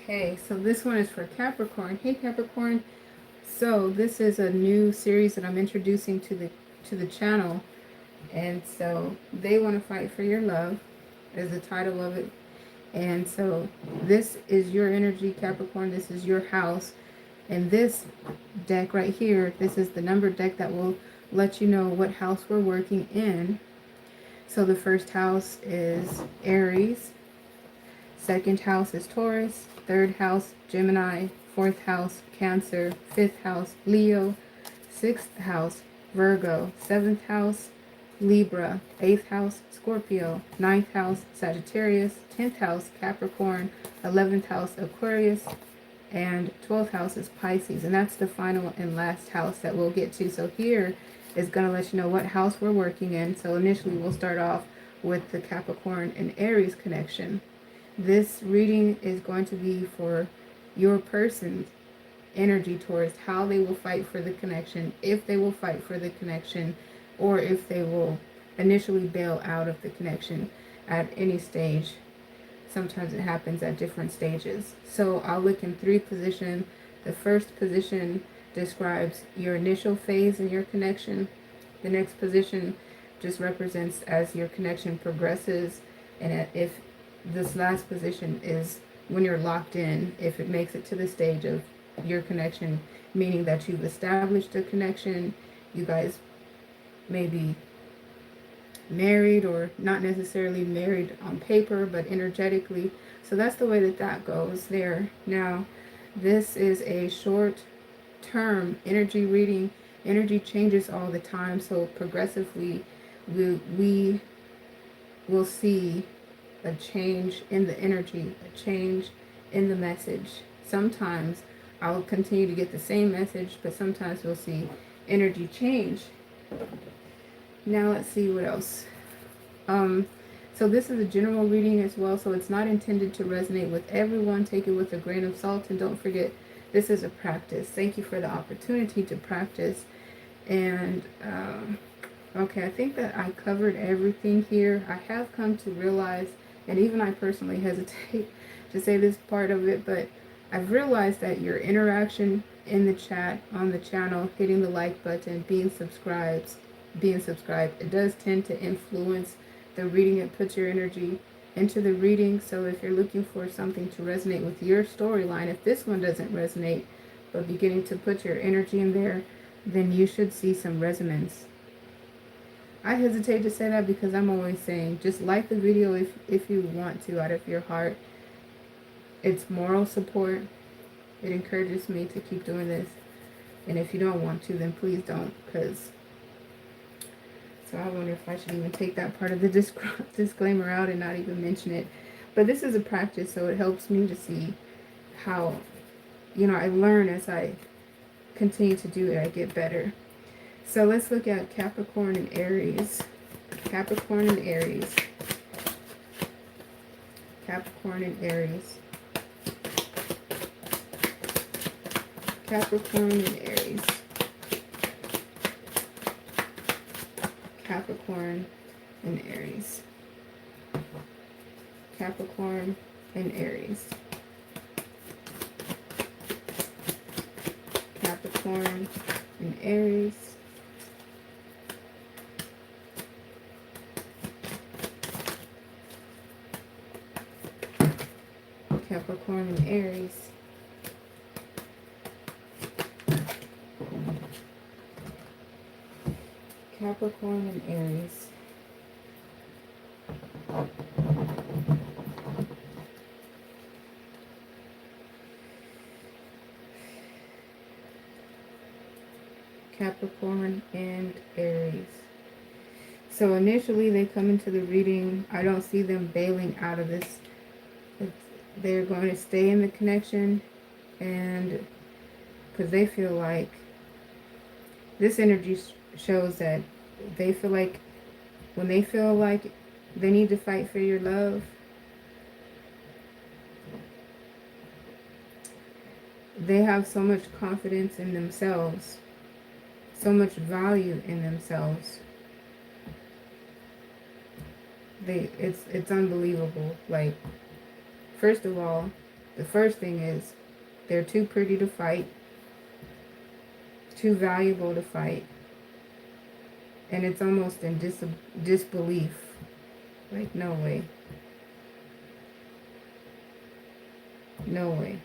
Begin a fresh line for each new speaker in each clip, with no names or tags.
Okay, so this one is for Capricorn. Hey Capricorn. So this is a new series that I'm introducing to the channel. And so they want to fight for your love is the title of it. And so this is your energy, Capricorn. This is your house. And this deck right here, this is the number deck that will let you know what house we're working in. So the first house is Aries. Second house is Taurus. Third house, Gemini. Fourth house, Cancer. Fifth house, Leo. Sixth house, Virgo. Seventh house, Libra. Eighth house, Scorpio. Ninth house, Sagittarius. 10th house, Capricorn. 11th house, Aquarius. And 12th house is Pisces. And that's the final and last house that we'll get to. So here is going to let you know what house we're working in. So initially we'll start off with the Capricorn and Aries connection. This reading is going to be for your person's energy towards how they will fight for the connection, if they will fight for the connection, or if they will initially bail out of the connection at any stage. Sometimes it happens at different stages. So I'll look in three positions. The first position describes your initial phase in your connection. The next position just represents as your connection progresses, and if this last position is when you're locked in, if it makes it to the stage of your connection, meaning that you've established a connection, you guys may be married or not necessarily married on paper, but energetically. So that's the way that that goes there. Now, this is a short term energy reading. Energy changes all the time, so progressively we will see a change in the energy, a change in the message. Sometimes I'll continue to get the same message, but sometimes we'll see energy change. Now let's see what else. So this is a general reading as well, so it's not intended to resonate with everyone. Take it with a grain of salt, and don't forget, this is a practice. Thank you for the opportunity to practice. And okay, I think that I covered everything here. I have come to realize, and even I personally hesitate to say this part of it, but I've realized that your interaction in the chat, on the channel, hitting the like button, being subscribed, it does tend to influence the reading. It puts your energy into the reading. So if you're looking for something to resonate with your storyline, if this one doesn't resonate, but beginning to put your energy in there, then you should see some resonance. I hesitate to say that because I'm always saying just like the video if you want to, out of your heart. It's moral support. It encourages me to keep doing this. And if you don't want to, then please don't. Because so I wonder if I should even take that part of the disclaimer out and not even mention it. But this is a practice, so it helps me to see how, I learn as I continue to do it. I get better. So let's look at Capricorn and Aries. Capricorn and Aries. Capricorn and Aries. Capricorn and Aries. Capricorn and Aries. Capricorn and Aries. Capricorn and Aries. Capricorn and Aries. Capricorn and Aries. Capricorn and Aries. So initially they come into the reading. I don't see them bailing out of this. They're going to stay in the connection, and because they feel like this energy shows that they feel like when they feel like they need to fight for your love, they have so much confidence in themselves, so much value in themselves. It's unbelievable. Like, first of all, The first thing is they're too pretty to fight, too valuable to fight, and it's almost in disbelief. Like, no way. No way.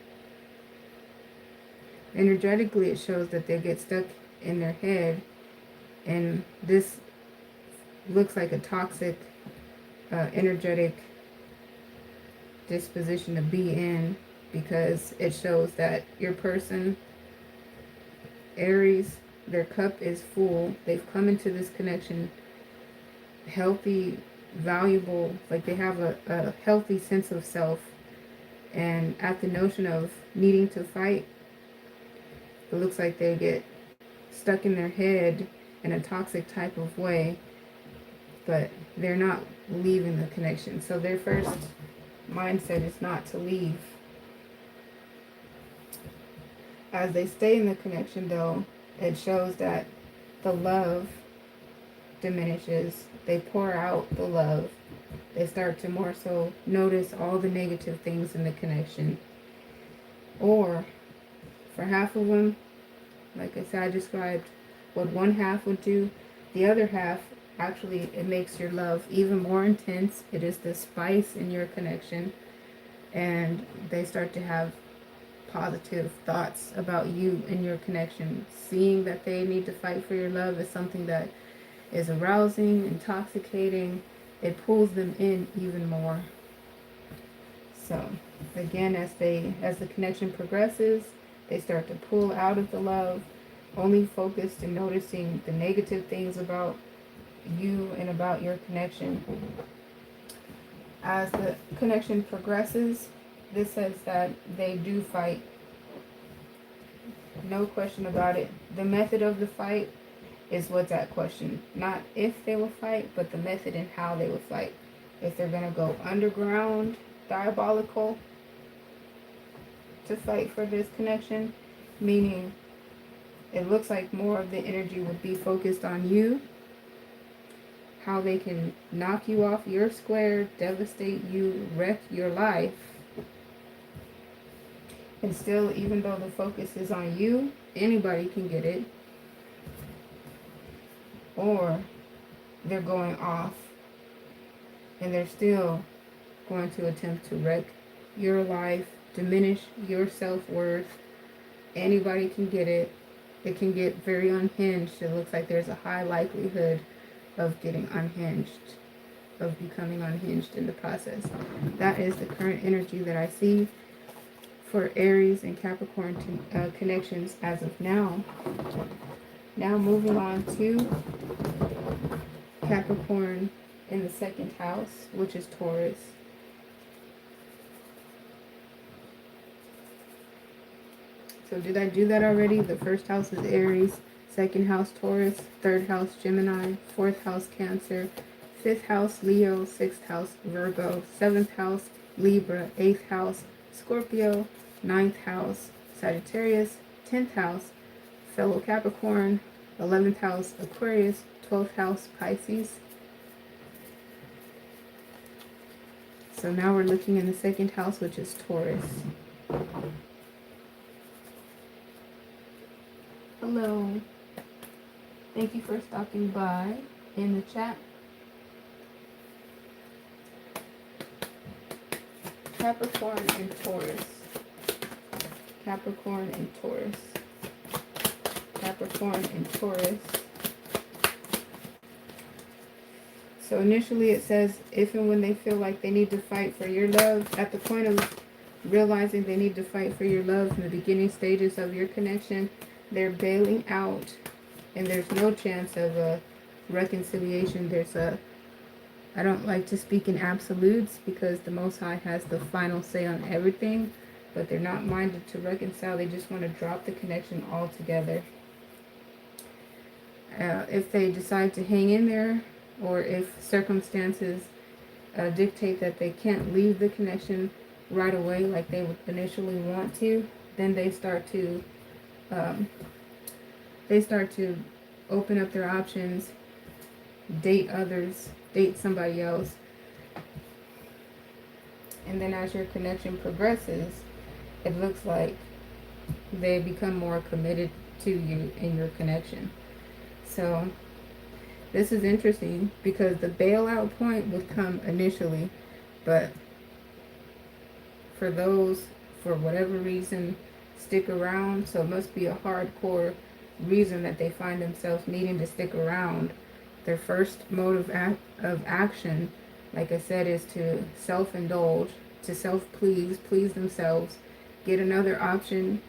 Energetically, it shows that they get stuck in their head, and this looks like a toxic, energetic disposition to be in, because it shows that your person, Aries, their cup is full. They've come into this connection healthy, valuable, like they have a healthy sense of self, and at the notion of needing to fight, it looks like they get stuck in their head in a toxic type of way, but they're not leaving the connection. So their first mindset is not to leave. As they stay in the connection, though, it shows that the love diminishes. They pour out the love. They start to more so notice all the negative things in the connection. Or for half of them, like I said, I described what one half would do. The other half, actually, it makes your love even more intense. It is the spice in your connection. And they start to have positive thoughts about you and your connection. Seeing that they need to fight for your love is something that is arousing, intoxicating. It pulls them in even more. So again, as the connection progresses, they start to pull out of the love, only focused and noticing the negative things about you and about your connection. As the connection progresses, this says that they do fight. No question about it. The method of the fight is what's at question. Not if they will fight, but the method and how they will fight. If they're going to go underground, diabolical, to fight for this connection, meaning it looks like more of the energy would be focused on you, how they can knock you off your square, devastate you, wreck your life. And still, even though the focus is on you, anybody can get it. Or they're going off and they're still going to attempt to wreck your life, diminish your self-worth. Anybody can get it. It can get very unhinged. It looks like there's a high likelihood of getting unhinged, of becoming unhinged in the process. That is the current energy that I see for Aries and Capricorn connections as of now. Now moving on to Capricorn in the second house, which is Taurus. So did I do that already? The first house is Aries, second house Taurus, third house Gemini, fourth house Cancer, fifth house Leo, sixth house Virgo, seventh house Libra, eighth house Scorpio, ninth house Sagittarius, 10th house fellow Capricorn, 11th house Aquarius, 12th house Pisces. So now we're looking in the second house, which is Taurus. Hello. Thank you for stopping by in the chat. Capricorn and Taurus. Capricorn and Taurus. Capricorn and Taurus. So initially it says, if and when they feel like they need to fight for your love, at the point of realizing they need to fight for your love in the beginning stages of your connection, they're bailing out, and there's no chance of a reconciliation. I don't like to speak in absolutes because the Most High has the final say on everything, but they're not minded to reconcile. They just want to drop the connection altogether. If they decide to hang in there, or if circumstances dictate that they can't leave the connection right away like they would initially want to, then they start to open up their options, date others, date somebody else. And then as your connection progresses, it looks like they become more committed to you in your connection. So this is interesting because the bailout point would come initially, but for those, for whatever reason, stick around. So it must be a hardcore reason that they find themselves needing to stick around. Their first mode of action, like I said, is to self-indulge, to self-please, please themselves, get another option.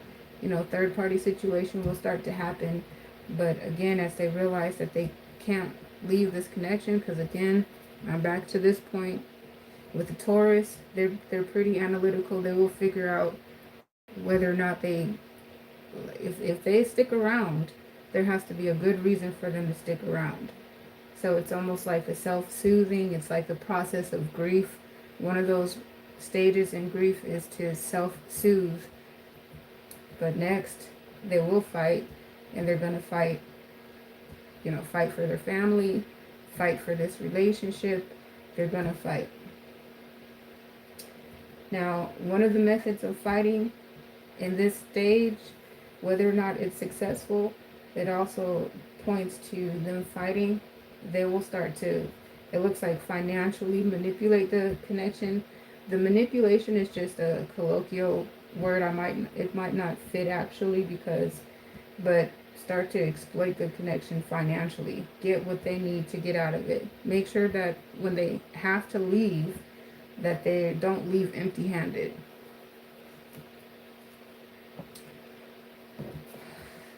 Third-party situation will start to happen. But again, as they realize that they can't leave this connection, because again, I'm back to this point, with the Taurus, they're pretty analytical. They will figure out whether or not if they stick around, there has to be a good reason for them to stick around. So it's almost like a self-soothing. It's like the process of grief. One of those stages in grief is to self-soothe. But next, they will fight, and they're going to fight, fight for their family, fight for this relationship. They're going to fight. Now, one of the methods of fighting in this stage, whether or not it's successful, it also points to them fighting. They will start to, it looks like, financially manipulate the connection. The manipulation is just a colloquial word. It might not fit actually, but start to exploit the connection financially. Get what they need to get out of it. Make sure that when they have to leave, that they don't leave empty-handed.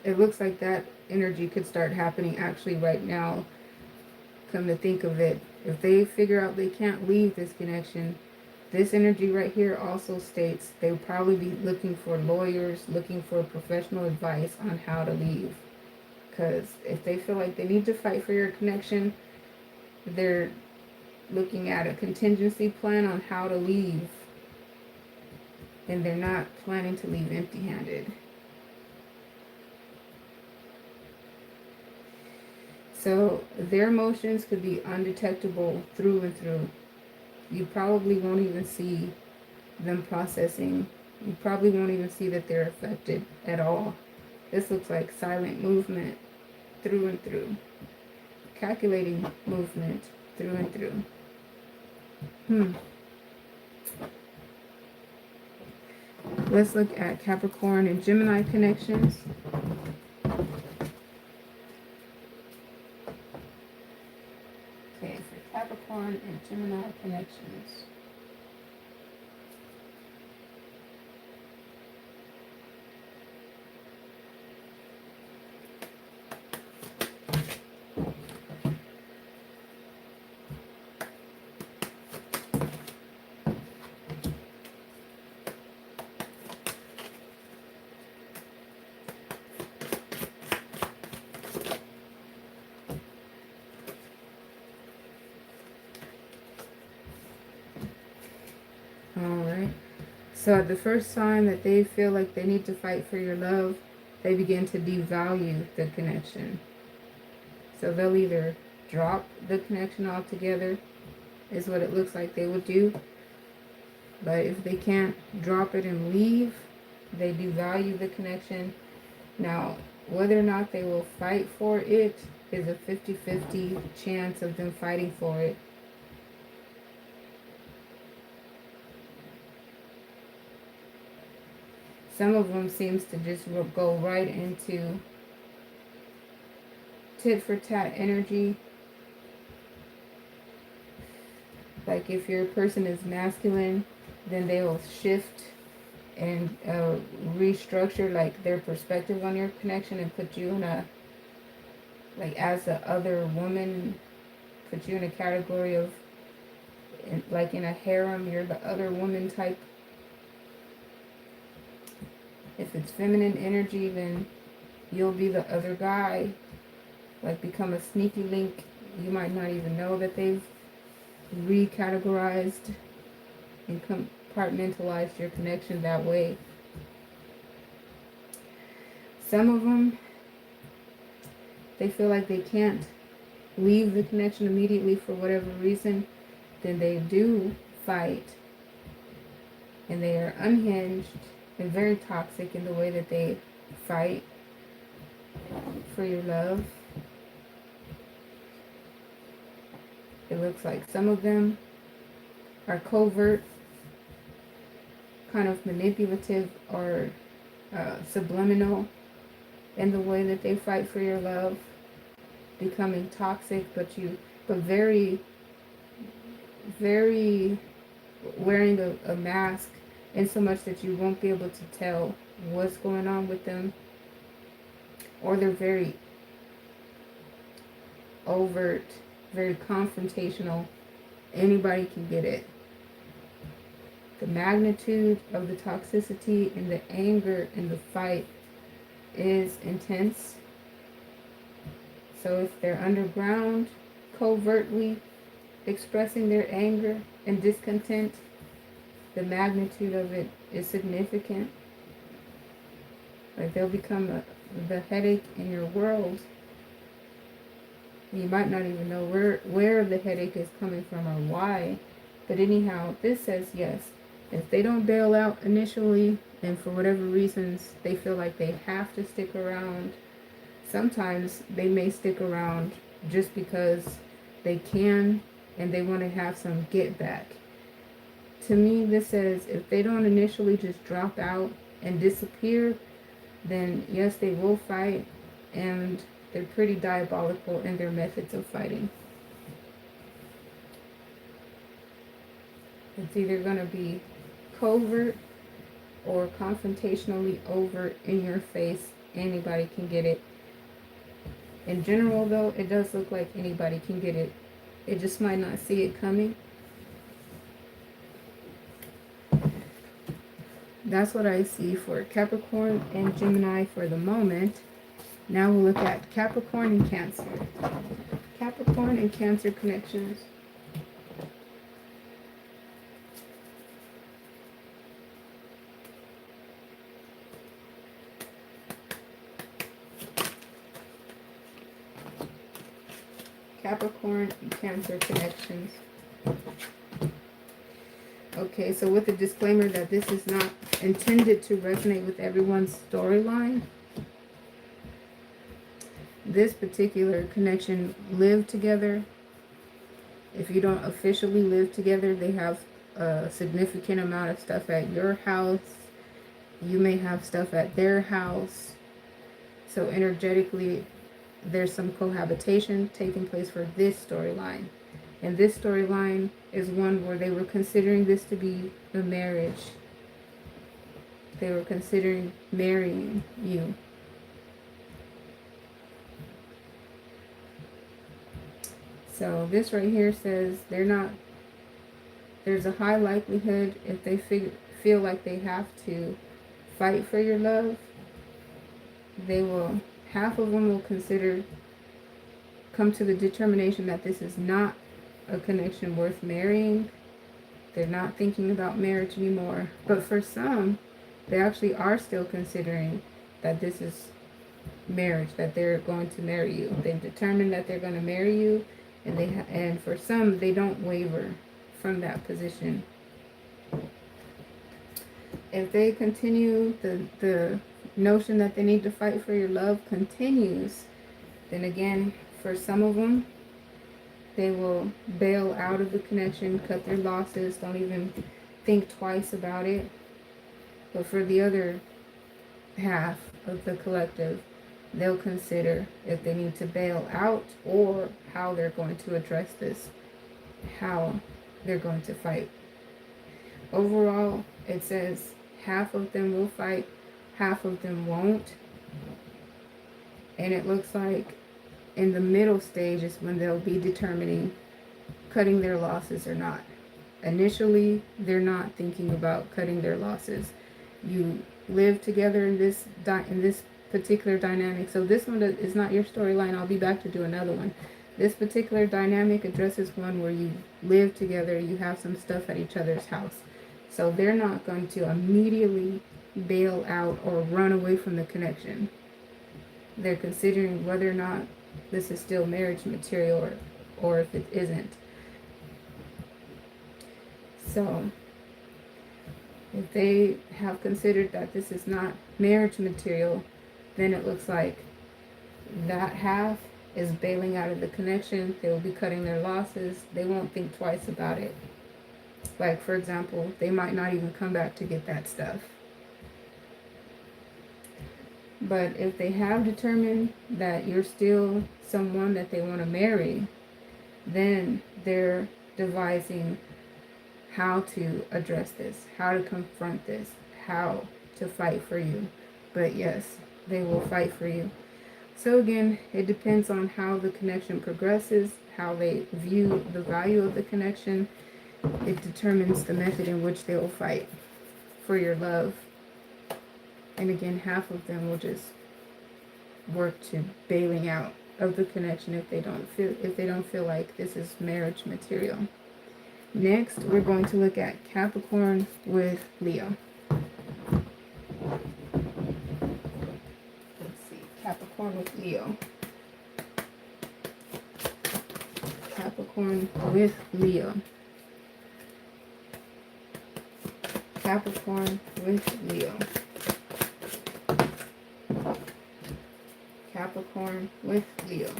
It looks like that energy could start happening actually right now. Come to think of it, if they figure out they can't leave this connection, this energy right here also states they'll probably be looking for lawyers, looking for professional advice on how to leave. Because if they feel like they need to fight for your connection, they're looking at a contingency plan on how to leave, and they're not planning to leave empty-handed. So their emotions could be undetectable through and through. You probably won't even see them processing. You probably won't even see that they're affected at all. This looks like silent movement through and through. Calculating movement through and through. Let's look at Capricorn and Gemini connections. Okay, for Capricorn and Gemini connections. Alright, so the first sign that they feel like they need to fight for your love, they begin to devalue the connection. So they'll either drop the connection altogether, is what it looks like they would do. But if they can't drop it and leave, they devalue the connection. Now, whether or not they will fight for it is a 50-50 chance of them fighting for it. Some of them seems to just go right into tit for tat energy. Like if your person is masculine, then they will shift and restructure like their perspective on your connection and put you in a, like as the other woman, put you in a category of, like in a harem, you're the other woman type. If it's feminine energy, then you'll be the other guy, like become a sneaky link. You might not even know that they've recategorized and compartmentalized your connection that way. Some of them, they feel like they can't leave the connection immediately for whatever reason. Then they do fight, and they are unhinged. and very toxic in the way that they fight for your love. It looks like some of them are covert, kind of manipulative or subliminal in the way that they fight for your love, becoming toxic, but very, very wearing a mask, in so much that you won't be able to tell what's going on with them, or they're very overt, very confrontational. Anybody can get it. The magnitude of the toxicity and the anger and the fight is intense. So if they're underground, covertly expressing their anger and discontent, the magnitude of it is significant. Like they'll become the headache in your world. You might not even know where the headache is coming from or why. But anyhow, this says yes. If they don't bail out initially, and for whatever reasons they feel like they have to stick around, sometimes they may stick around just because they can and they want to have some get back. To me, this says if they don't initially just drop out and disappear, then yes, they will fight, and they're pretty diabolical in their methods of fighting. It's either going to be covert or confrontationally overt, in your face. Anybody can get it. In general, though, it does look like anybody can get it. It just might not see it coming. That's what I see for Capricorn and Gemini for the moment. Now we'll look at Capricorn and Cancer. Capricorn and Cancer connections. Capricorn and Cancer connections. Okay, so with the disclaimer that this is not intended to resonate with everyone's storyline. This particular connection live together. If you don't officially live together, they have a significant amount of stuff at your house. You may have stuff at their house. So energetically, there's some cohabitation taking place for this storyline. And this storyline is one where they were considering this to be a marriage. They were considering marrying you. So this right here says there's a high likelihood if they feel like they have to fight for your love, half of them will come to the determination that this is not a connection worth marrying. They're not thinking about marriage anymore. But for some, they actually are still considering that this is marriage, that they're going to marry you. They've determined that they're going to marry you, and for some, they don't waver from that position. If they continue, the notion that they need to fight for your love continues, then again, for some of them, they will bail out of the connection, cut their losses, don't even think twice about it. But for the other half of the collective, they'll consider if they need to bail out or how they're going to address this, how they're going to fight. Overall, it says half of them will fight, half of them won't. And it looks like in the middle stage is when they'll be determining cutting their losses or not. Initially, they're not thinking about cutting their losses. You live together in this particular dynamic. So this one is not your storyline. I'll be back to do another one. This particular dynamic addresses one where you live together, you have some stuff at each other's house. So they're not going to immediately bail out or run away from the connection. They're considering whether or not this is still marriage material or if it isn't. So If they have considered that this is not marriage material, then it looks like that half is bailing out of the connection. They will be cutting their losses. They won't think twice about it. Like, for example, they might not even come back to get that stuff. But if they have determined that you're still someone that they want to marry, then they're devising how to address this, how to confront this, how to fight for you. But yes, they will fight for you. So again, it depends on how the connection progresses, how they view the value of the connection. It determines the method in which they will fight for your love. And again, half of them will just work to bailing out of the connection if they don't feel like this is marriage material. Next, we're going to look at Capricorn with Leo. Let's see, Capricorn with Leo. Capricorn with Leo. Capricorn with Leo. Capricorn with Leo.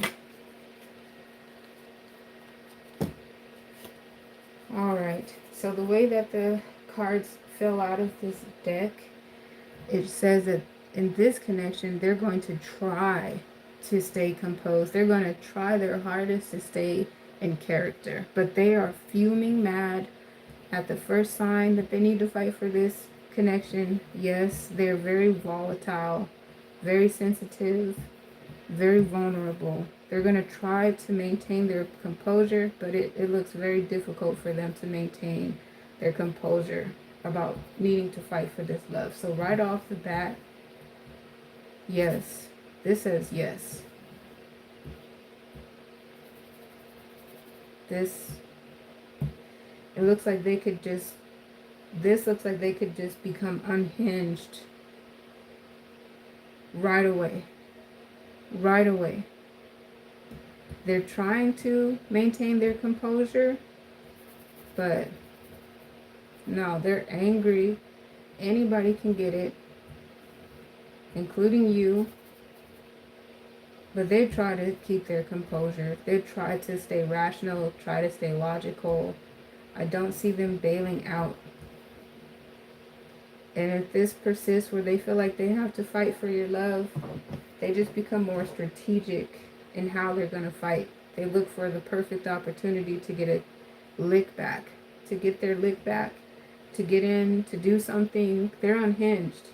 Alright, so the way that the cards fell out of this deck, it says that in this connection, they're going to try to stay composed. They're going to try their hardest to stay in character. But they are fuming mad at the first sign that they need to fight for this connection. Yes, they're very volatile, very sensitive, very vulnerable. They're going to try to maintain their composure, but it looks very difficult for them to maintain their composure about needing to fight for this love. So right off the bat, yes, this says yes. This looks like they could just become unhinged right away. Right away. They're trying to maintain their composure, but no, they're angry. Anybody can get it, including you. But they try to keep their composure. They try to stay rational, try to stay logical. I don't see them bailing out. And if this persists where they feel like they have to fight for your love, they just become more strategic in how they're going to fight. They look for the perfect opportunity to get a lick back, to get their lick back, to get in, to do something. They're unhinged.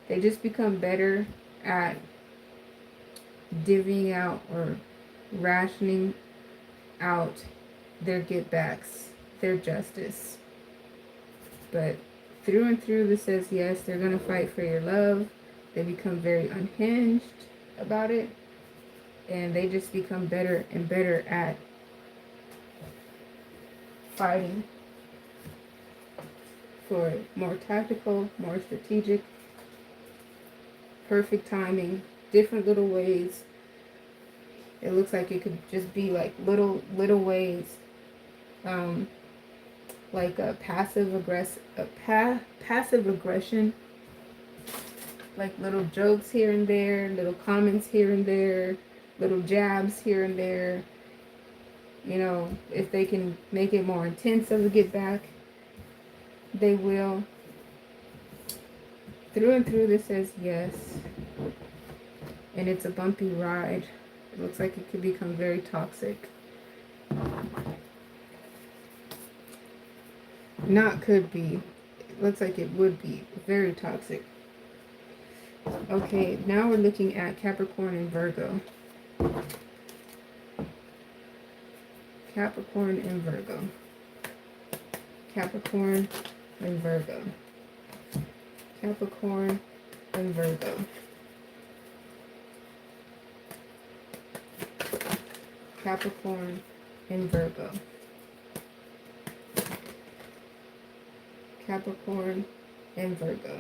They just become better at divvying out or rationing out their get backs, their justice. But through and through, this says yes, they're going to fight for your love. They become very unhinged about it, and they just become better and better at fighting for more tactical, more strategic, perfect timing, different little ways. It looks like it could just be like little ways, like a passive aggression, like little jokes here and there, little comments here and there, little jabs here and there. You know, if they can make it more intense of a get back, they will. Through and through, this says yes. And it's a bumpy ride. It looks like it could become very toxic. Not could be. It looks like it would be very toxic. Okay, now we're looking at Capricorn and Virgo. Capricorn and Virgo. Capricorn and Virgo. Capricorn and Virgo. Capricorn and Virgo. Capricorn and Virgo.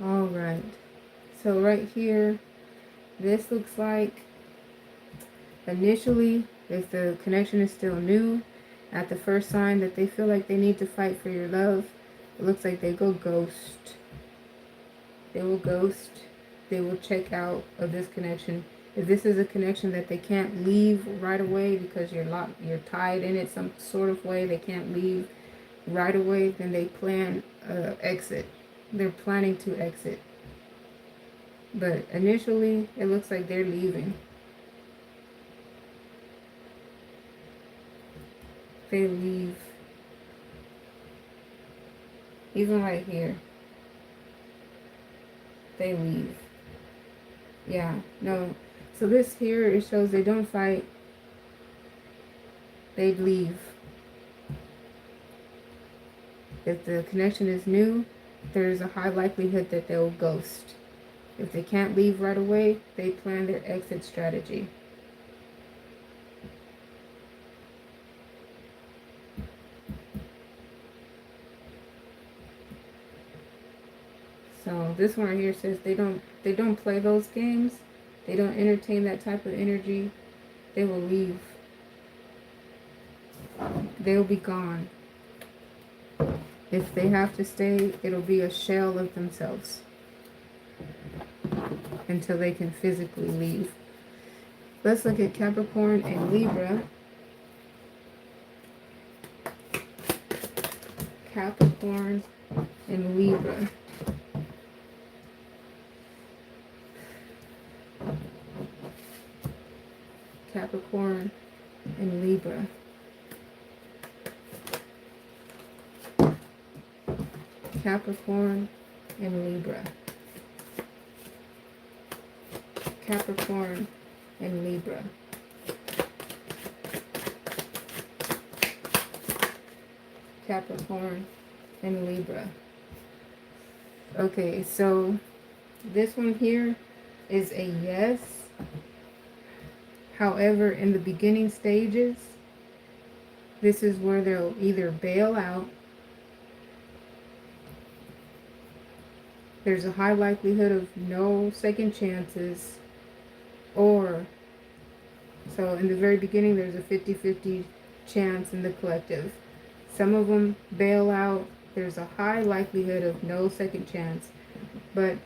All right. So right here, this looks like initially If the connection is still new, at the first sign that they feel like they need to fight for your love, it looks like they go ghost. They will ghost. They will check out of this connection. If this is a connection that they can't leave right away because you're tied in it some sort of way, they can't leave right away, then they plan exit. They're planning to exit. But initially, it looks like they're leaving. They leave. Even right here. They leave. Yeah, no. So this here, it shows they don't fight. They leave. If the connection is new, there's a high likelihood that they'll ghost. If they can't leave right away, they plan their exit strategy. So this one right here says they don't play those games. They don't entertain that type of energy. They will leave. They'll be gone. If they have to stay, it'll be a shell of themselves until they can physically leave. Let's look at Capricorn and Libra. Capricorn and Libra. Capricorn and Libra. Capricorn and Libra. Capricorn and Libra. Capricorn and Libra. Okay, so this one here is a yes. However, in the beginning stages, this is where they'll either bail out. There's a high likelihood of no second chances. Or, so in the very beginning, there's a 50-50 chance in the collective. Some of them bail out. There's a high likelihood of no second chance. But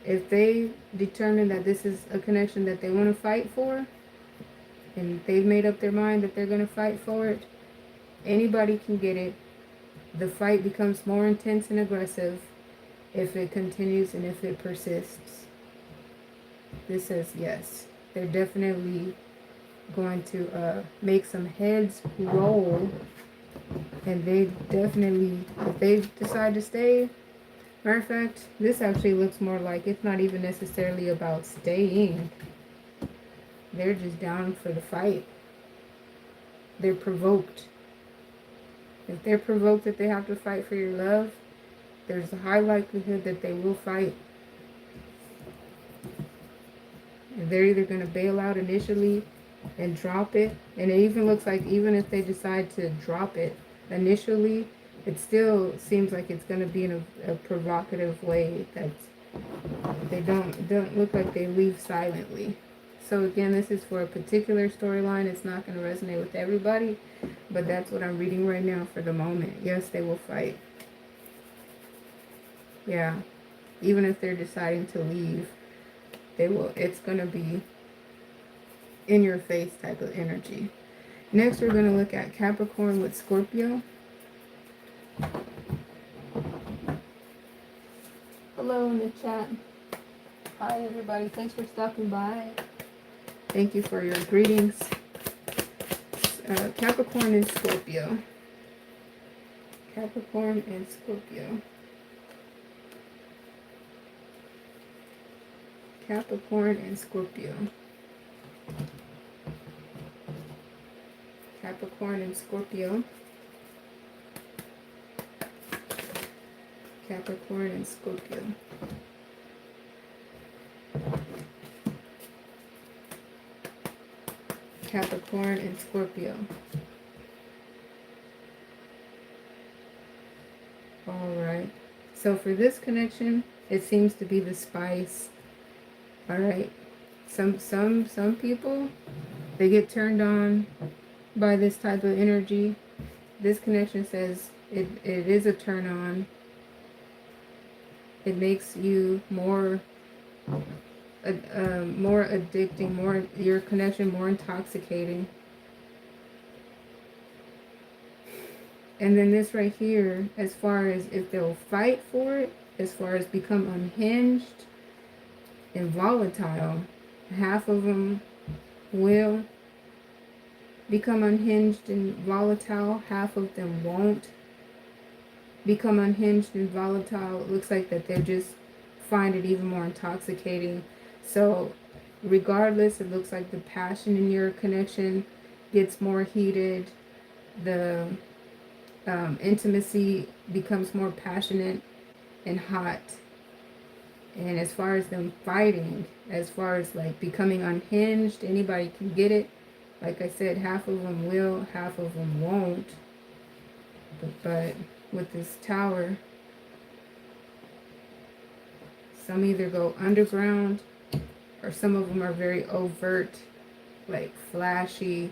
if they determine that this is a connection that they want to fight for, and they've made up their mind that they're going to fight for it, anybody can get it. The fight becomes more intense and aggressive if it continues and if it persists. This says yes. They're definitely going to make some heads roll. And they definitely, if they decide to stay, matter of fact, this actually looks more like it's not even necessarily about staying. They're just down for the fight. They're provoked. If they're provoked that they have to fight for your love, there's a high likelihood that they will fight. And they're either going to bail out initially and drop it. And it even looks like even if they decide to drop it initially, it still seems like it's going to be in a provocative way. That's, they don't look like they leave silently. So again, this is for a particular storyline. It's not going to resonate with everybody, but that's what I'm reading right now for the moment. Yes, they will fight. Yeah. Even if they're deciding to leave, they will. It's going to be in your face type of energy. Next, we're going to look at Capricorn with Scorpio. Hello in the chat. Hi everybody. Thanks for stopping by. Thank you for your greetings. Capricorn and Scorpio. Capricorn and Scorpio. Capricorn and Scorpio. Capricorn and Scorpio. Capricorn and Scorpio. Capricorn and Scorpio. Alright. So for this connection, it seems to be the spice. Alright. Some people, they get turned on by this type of energy. This connection says it is a turn on. It makes you more more addicting, more your connection more intoxicating. And then this right here, as far as if they'll fight for it, as far as become unhinged and volatile, half of them will become unhinged and volatile, half of them won't become unhinged and volatile. It looks like that they just find it even more intoxicating. So regardless, it looks like the passion in your connection gets more heated. The intimacy becomes more passionate and hot. And as far as them fighting, as far as like becoming unhinged, anybody can get it. Like I said, half of them will, half of them won't. But with this Tower, some either go underground, or some of them are very overt, like flashy,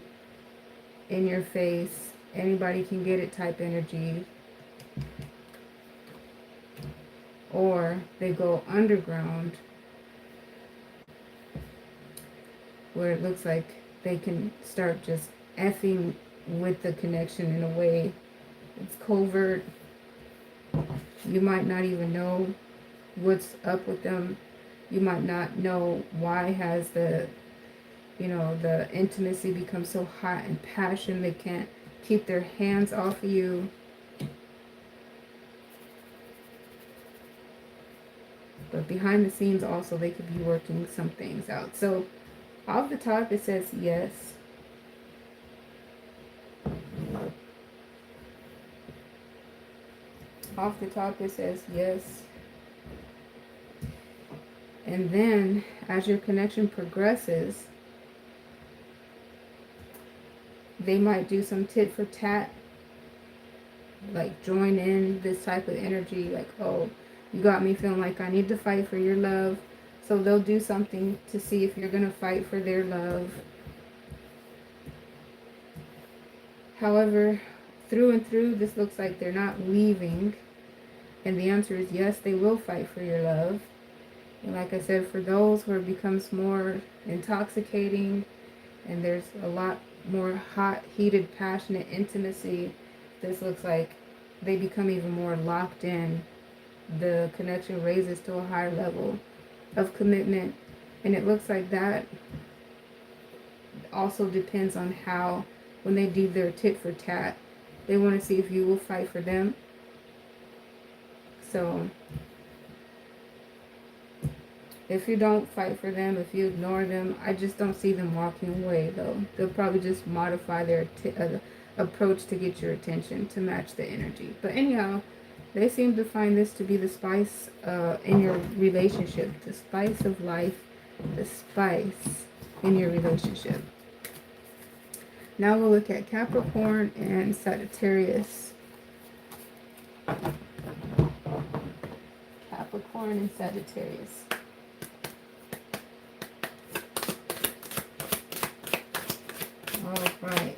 in your face, anybody can get it type energy. Or they go underground, where it looks like they can start just effing with the connection in a way. It's covert. You might not even know what's up with them. You might not know why has the, you know, the intimacy become so hot and passion they can't keep their hands off of you. But behind the scenes also they could be working some things out. So off the top it says yes. Off the top it says yes. And then as your connection progresses, they might do some tit for tat, like join in this type of energy, like, oh, you got me feeling like I need to fight for your love. So they'll do something to see if you're going to fight for their love. However, through and through, this looks like they're not leaving. And the answer is yes, they will fight for your love. And like I said, for those where it becomes more intoxicating and there's a lot more hot, heated, passionate intimacy, this looks like they become even more locked in. The connection raises to a higher level of commitment. And it looks like that also depends on how, when they do their tit for tat, they want to see if you will fight for them. So if you don't fight for them, if you ignore them, I just don't see them walking away though. They'll probably just modify their approach to get your attention to match the energy. But anyhow, they seem to find this to be the spice in your relationship, the spice of life, the spice in your relationship. Now we'll look at Capricorn and Sagittarius. Capricorn and Sagittarius. All right.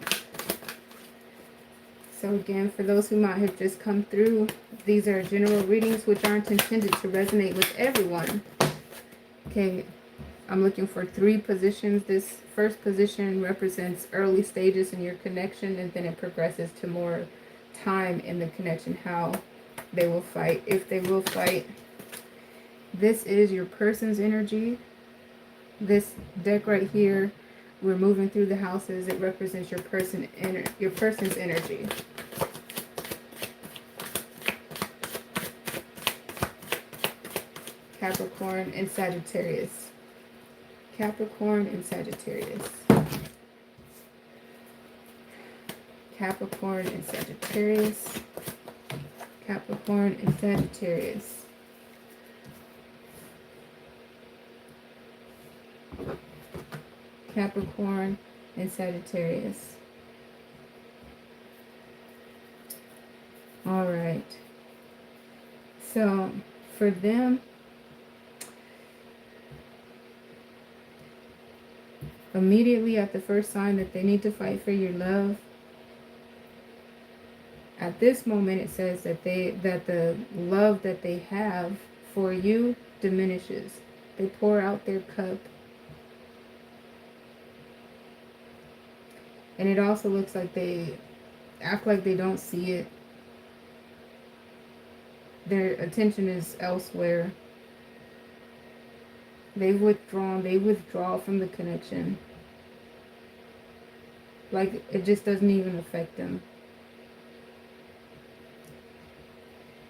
So again, for those who might have just come through, these are general readings which aren't intended to resonate with everyone. Okay, I'm looking for 3 positions. This first position represents early stages in your connection, and then it progresses to more time in the connection, how they will fight, if they will fight. This is your person's energy. This deck right here, we're moving through the houses. It represents your person's energy. Capricorn and Sagittarius. Capricorn and Sagittarius. Capricorn and Sagittarius. Capricorn and Sagittarius. Capricorn and Sagittarius. All right. So for them, Immediately at the first sign that they need to fight for your love, at this moment it says that the love that they have for you diminishes. They pour out their cup. And it also looks like they act like they don't see it. Their attention is elsewhere. They withdraw from the connection. Like it just doesn't even affect them.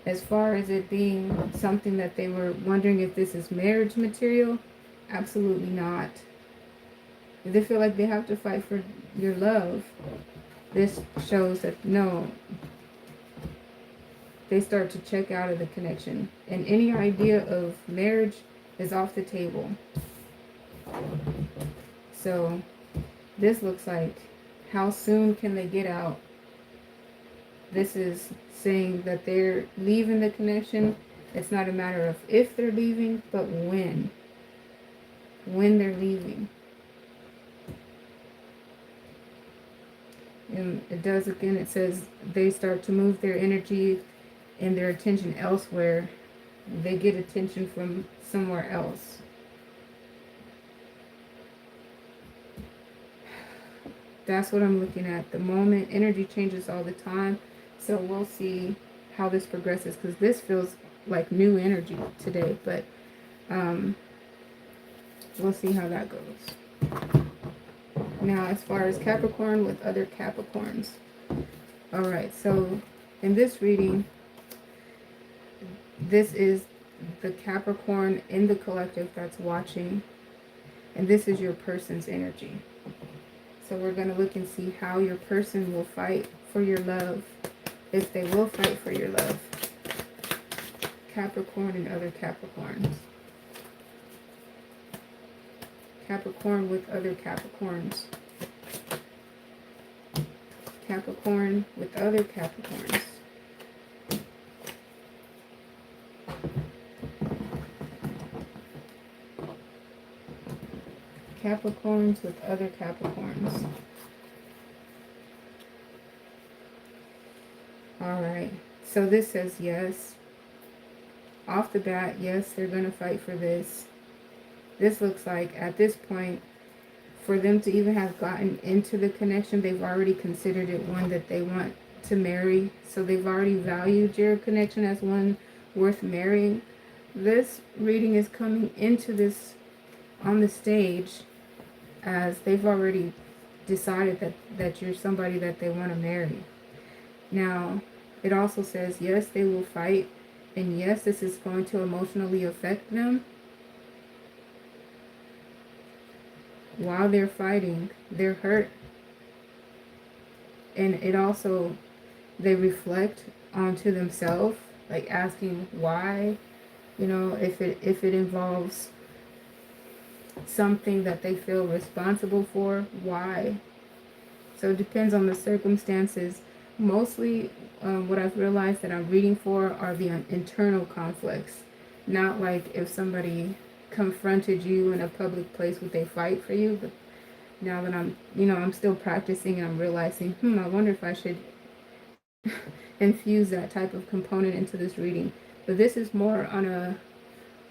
As far as it being something that they were wondering if this is marriage material, absolutely not. If they feel like they have to fight for your love, this shows that no, they start to check out of the connection. And any idea of marriage is off the table. So this looks like, how soon can they get out? This is saying that they're leaving the connection. It's not a matter of if they're leaving, but when. When they're leaving. And it does again, it says they start to move their energy and their attention elsewhere. They get attention from somewhere else. That's what I'm looking at. The moment energy changes all the time. So we'll see how this progresses, because this feels like new energy today, but we'll see how that goes. Now, as far as Capricorn with other Capricorns. Alright, so in this reading, this is the Capricorn in the collective that's watching. And this is your person's energy. So we're going to look and see how your person will fight for your love. If they will fight for your love. Capricorn and other Capricorns. Capricorn with other Capricorns. Capricorn with other Capricorns. Capricorns with other Capricorns. Alright, so this says yes. Off the bat, yes, they're going to fight for this. This looks like, at this point, for them to even have gotten into the connection, they've already considered it one that they want to marry. So they've already valued your connection as one worth marrying. This reading is coming into this on the stage as they've already decided that you're somebody that they want to marry. Now, it also says, yes, they will fight. And yes, this is going to emotionally affect them. While they're fighting, they're hurt. And it also, they reflect onto themselves, like asking why, you know, if it involves something that they feel responsible for, why. So it depends on the circumstances. Mostly what I've realized that I'm reading for are the internal conflicts. Not like if somebody confronted you in a public place, would they fight for you? But now that I'm still practicing, and I'm realizing, I wonder if I should infuse that type of component into this reading. But this is more on a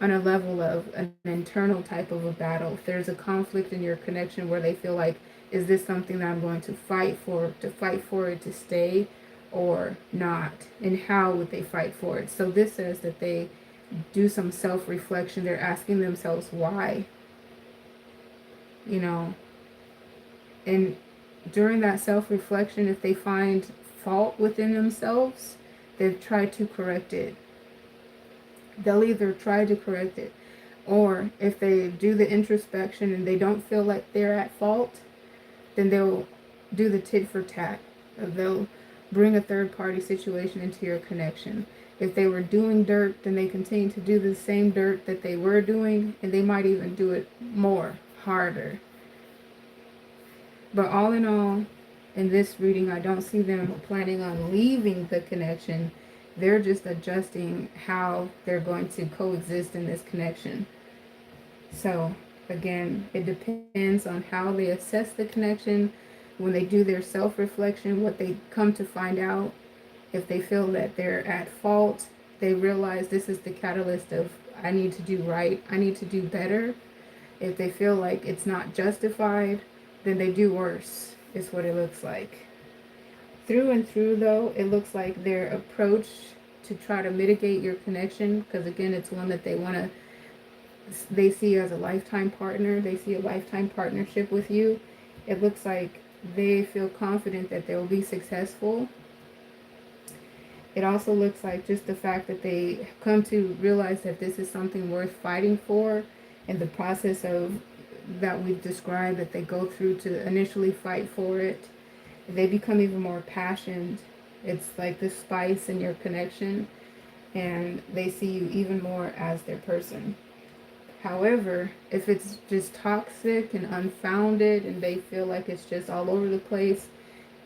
level of an internal type of a battle. If there's a conflict in your connection where they feel like, is this something that I'm going to fight for it to stay or not? And how would they fight for it? So this says that they do some self-reflection. They're asking themselves why. You know, and during that self-reflection, if they find fault within themselves, they've tried to correct it. They'll either try to correct it, or if they do the introspection and they don't feel like they're at fault, then they'll do the tit for tat. They'll bring a third-party situation into your connection. If they were doing dirt, then they continue to do the same dirt that they were doing, and they might even do it more, harder. But all in all, in this reading, I don't see them planning on leaving the connection. They're just adjusting how they're going to coexist in this connection. So Again, it depends on how they assess the connection, when they do their self-reflection, what they come to find out. If they feel that they're at fault, they realize this is the catalyst of, I need to do right, I need to do better. If they feel like it's not justified, then they do worse, is what it looks like. Through and through, though, it looks like their approach to try to mitigate your connection, because again, it's one that they see as a lifetime partner, they see a lifetime partnership with you. It looks like they feel confident that they'll be successful. It also looks like just the fact that they come to realize that this is something worth fighting for, and the process of that we've described that they go through to initially fight for it, they become even more passionate. It's like the spice in your connection, and they see you even more as their person. However, if it's just toxic and unfounded and they feel like it's just all over the place,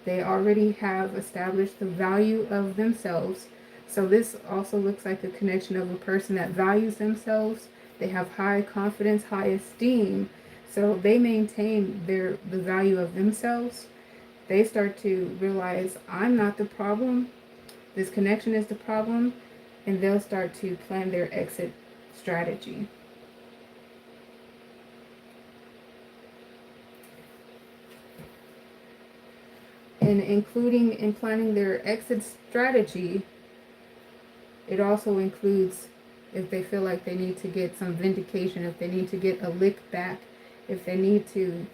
they already have established the value of themselves. So this also looks like a connection of a person that values themselves. They have high confidence, high esteem. So they maintain the value of themselves. They start to realize, I'm not the problem. This connection is the problem. And they'll start to plan their exit strategy. And including in planning their exit strategy, it also includes if they feel like they need to get some vindication, if they need to get a lick back, if they need to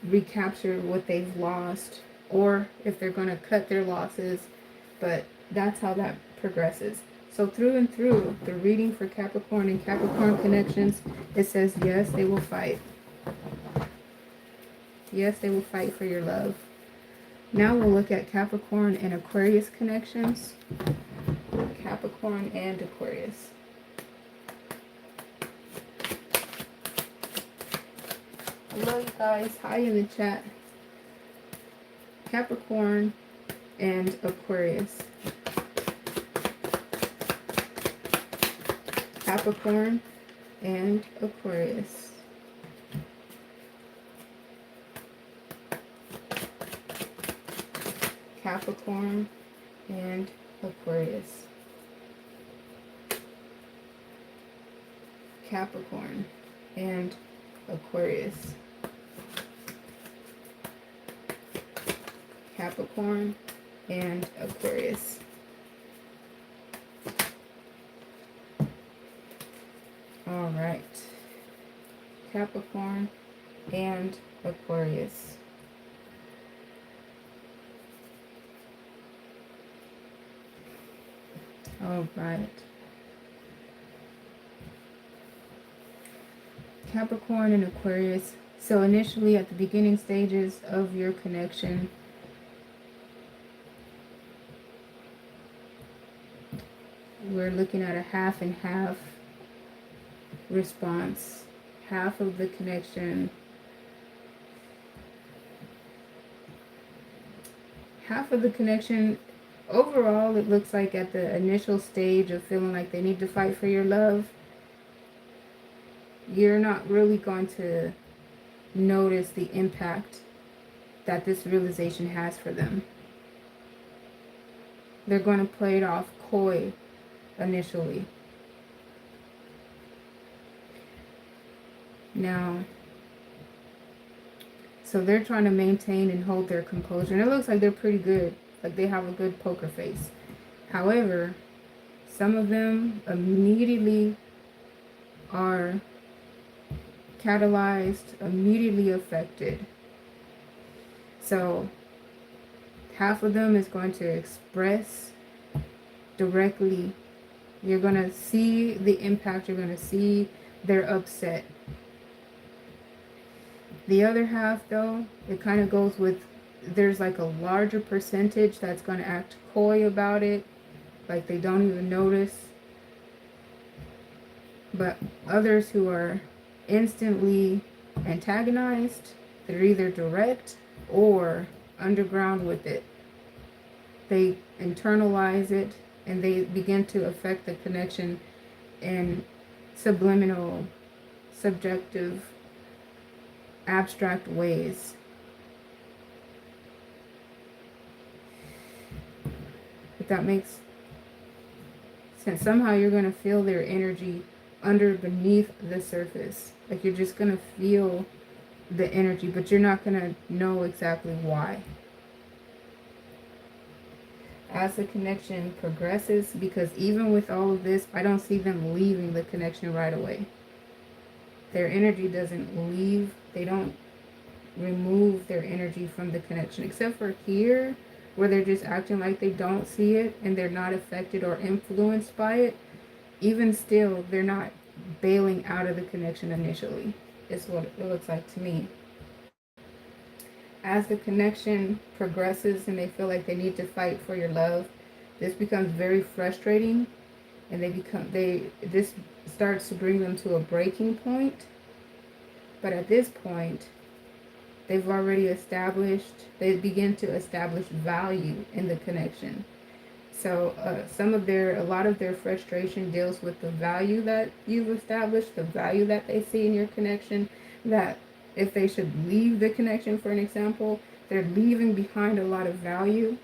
recapture what they've lost, or if they're going to cut their losses. But that's how that progresses. So through and through, the reading for Capricorn and Capricorn connections, it says, yes, they will fight. Yes, they will fight for your love. Now we'll look at Capricorn and Aquarius connections. Capricorn and Aquarius. Hello, you guys. Hi in the chat. Capricorn and Aquarius. Capricorn and Aquarius. Capricorn and Aquarius. Capricorn and Aquarius. Capricorn and Aquarius. All right. Capricorn and Aquarius. All right. Capricorn and Aquarius. So initially at the beginning stages of your connection, we're looking at a half and half response. Half of the connection, overall, it looks like at the initial stage of feeling like they need to fight for your love, you're not really going to notice the impact that this realization has for them. They're going to play it off coy initially. Now, so they're trying to maintain and hold their composure. And it looks like they're pretty good. Like they have a good poker face. However, some of them immediately are catalyzed, immediately affected. So half of them is going to express directly. You're going to see the impact. You're going to see their upset. The other half, though, it kind of goes with, there's like a larger percentage that's going to act coy about it. Like they don't even notice. But others who are instantly antagonized, they're either direct or underground with it. They internalize it and they begin to affect the connection in subliminal subjective, abstract ways. If that makes sense. Somehow you're going to feel their energy beneath the surface. Like you're just going to feel the energy, but you're not going to know exactly why. As the connection progresses, because even with all of this, I don't see them leaving the connection right away. Their energy doesn't leave. They don't remove their energy from the connection, except for here, where they're just acting like they don't see it and they're not affected or influenced by it. Even still, they're not bailing out of the connection initially, is what it looks like to me. As the connection progresses and they feel like they need to fight for your love, this becomes very frustrating, and this starts to bring them to a breaking point. But at this point, they begin to establish value in the connection. So a lot of their frustration deals with the value that you've established, the value that they see in your connection, that if they should leave the connection, for an example, they're leaving behind a lot of value.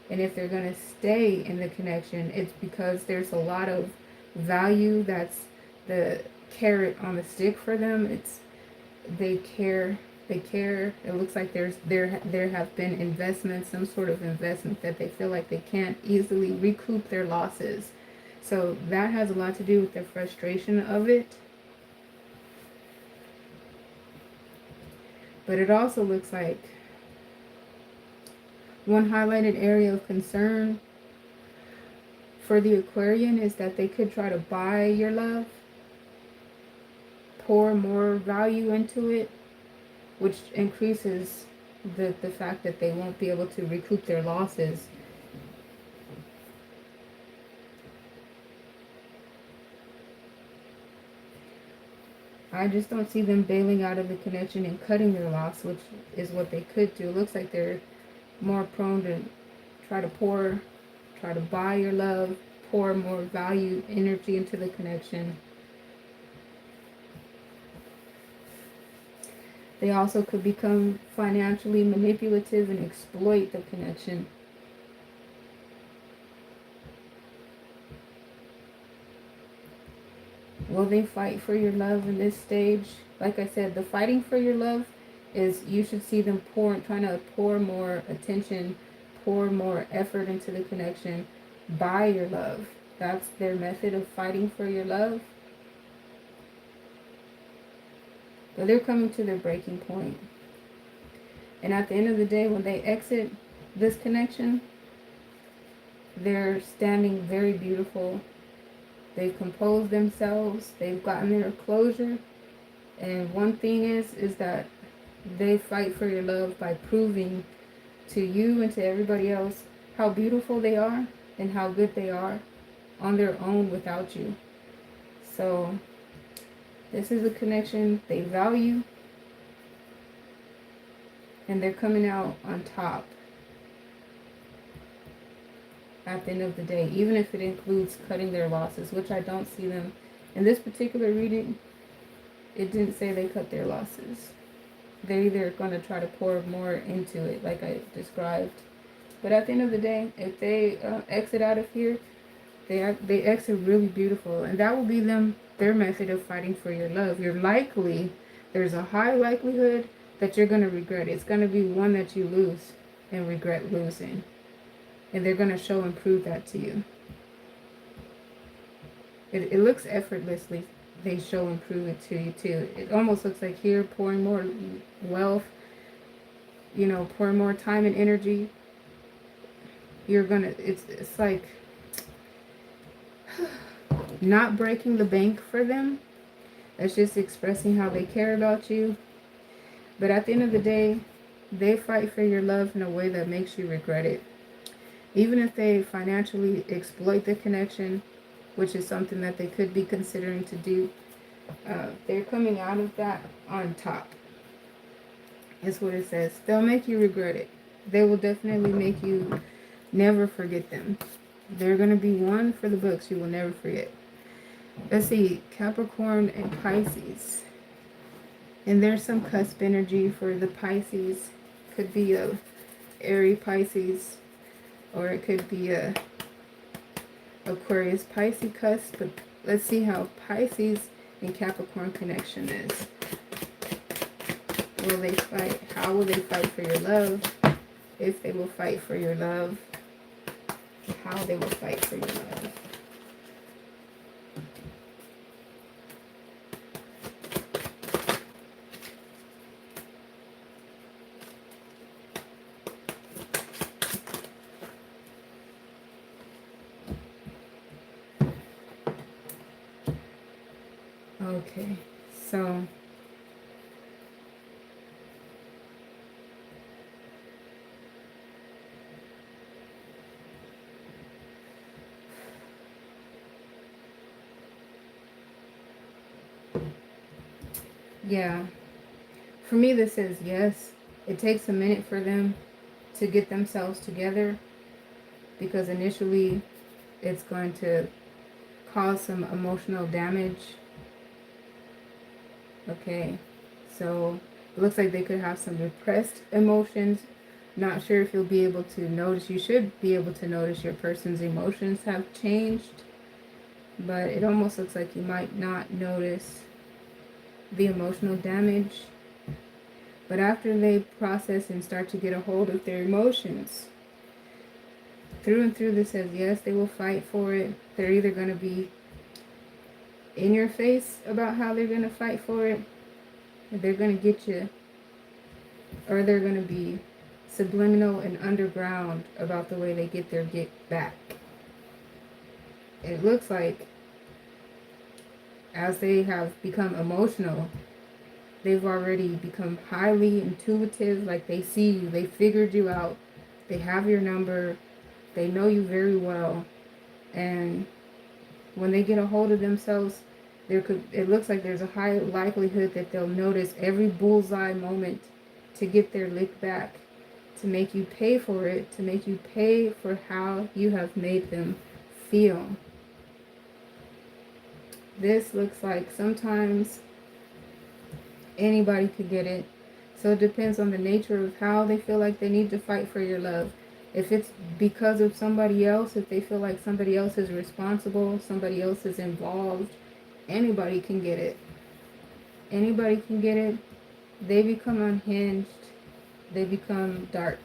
And if they're going to stay in the connection, it's because there's a lot of value that's the carrot on the stick for them. They care. It looks like there have been investments, some sort of investment that they feel like they can't easily recoup their losses. So that has a lot to do with the frustration of it. But it also looks like one highlighted area of concern for the Aquarian is that they could try to buy your love, pour more value into it, which increases the fact that they won't be able to recoup their losses. I just don't see them bailing out of the connection and cutting their loss, which is what they could do. It looks like they're more prone to try to buy your love, pour more value, energy into the connection. They also could become financially manipulative and exploit the connection. Will they fight for your love in this stage? Like I said, the fighting for your love is, you should see them trying to pour more attention, pour more effort into the connection, buy your love. That's their method of fighting for your love. But they're coming to their breaking point. And at the end of the day, when they exit this connection, they're standing very beautiful. They've composed themselves. They've gotten their closure. And one thing is that they fight for your love by proving to you and to everybody else how beautiful they are and how good they are on their own without you. So this is a connection they value, and they're coming out on top at the end of the day, even if it includes cutting their losses, which I don't see them. In this particular reading, it didn't say they cut their losses. They're either going to try to pour more into it, like I described. But at the end of the day, if they exit out of here, they exit really beautiful. And that will be their method of fighting for your love. There's a high likelihood that you're going to regret it. It's going to be one that you lose and regret losing. And they're going to show and prove that to you. It looks effortlessly. They show and prove it to you too. It almost looks like here, pouring more wealth, pouring more time and energy. It's like not breaking the bank for them. That's just expressing how they care about you. But at the end of the day, they fight for your love in a way that makes you regret it. Even if they financially exploit the connection, which is something that they could be considering to do, they're coming out of that on top. That's what it says. They'll make you regret it. They will definitely make you never forget them. They're going to be one for the books you will never forget. Let's see, Capricorn and Pisces. And there's some cusp energy for the Pisces. Could be a Aries Pisces, or it could be a Aquarius Pisces cusp. But let's see how Pisces and Capricorn connection is. Will they fight? How will they fight for your love? If they will fight for your love. How they will fight for your love. Okay, so yeah, for me this is yes. It takes a minute for them to get themselves together, because initially it's going to cause some emotional damage. Okay, so it looks like they could have some repressed emotions. Not sure if you'll be able to notice. You should be able to notice your person's emotions have changed, but it almost looks like you might not notice the emotional damage. But after they process and start to get a hold of their emotions, through and through, this says yes, they will fight for it. They're either going to be in your face about how they're going to fight for it, or they're going to get you, or they're going to be subliminal and underground about the way they get their get back. It looks like as they have become emotional, they've already become highly intuitive. Like they see you, they figured you out, they have your number, they know you very well, and when they get a hold of themselves, it looks like there's a high likelihood that they'll notice every bullseye moment to get their lick back, to make you pay for it, to make you pay for how you have made them feel. This looks like sometimes anybody could get it. So it depends on the nature of how they feel like they need to fight for your love. If it's because of somebody else, if they feel like somebody else is responsible, somebody else is involved, anybody can get it. Anybody can get it. They become unhinged. They become dark.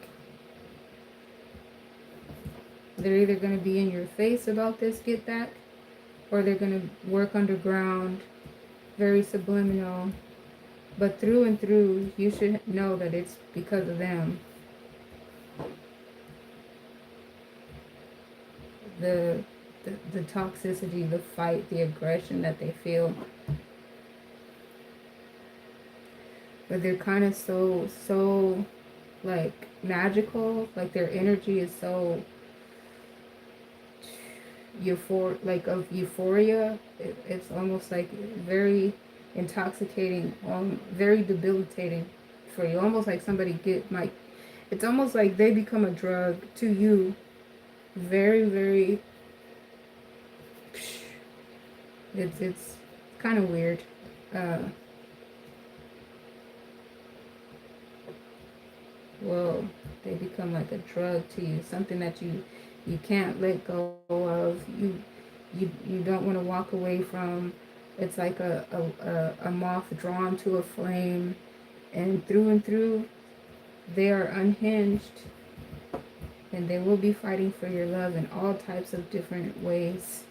They're either going to be in your face about this get back, or they're going to work underground, very subliminal. But through and through, you should know that it's because of them. The toxicity, the fight, the aggression that they feel. But they're kind of so like magical. Like their energy is so of euphoria. It's almost like very intoxicating, very debilitating for you. Almost like somebody it's almost like they become a drug to you. Very, very, it's kind of weird. Well, they become like a drug to you, something that you can't let go of. You don't want to walk away from. It's like a moth drawn to a flame, and through, they are unhinged, and they will be fighting for your love in all types of different ways.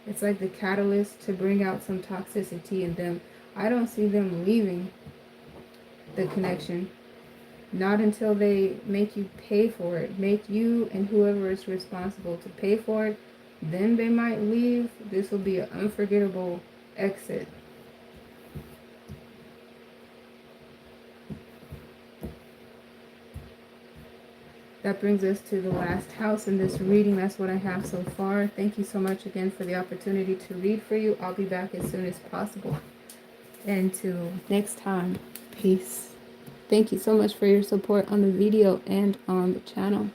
It's like the catalyst to bring out some toxicity in them. I don't see them leaving the connection. Not until they make you pay for it. Make you and whoever is responsible to pay for it. Then they might leave. This will be an unforgettable exit. That brings us to the last house in this reading. That's what I have so far. Thank you so much again for the opportunity to read for you. I'll be back as soon as possible. Until next time, peace. Thank you so much for your support on the video and on the channel.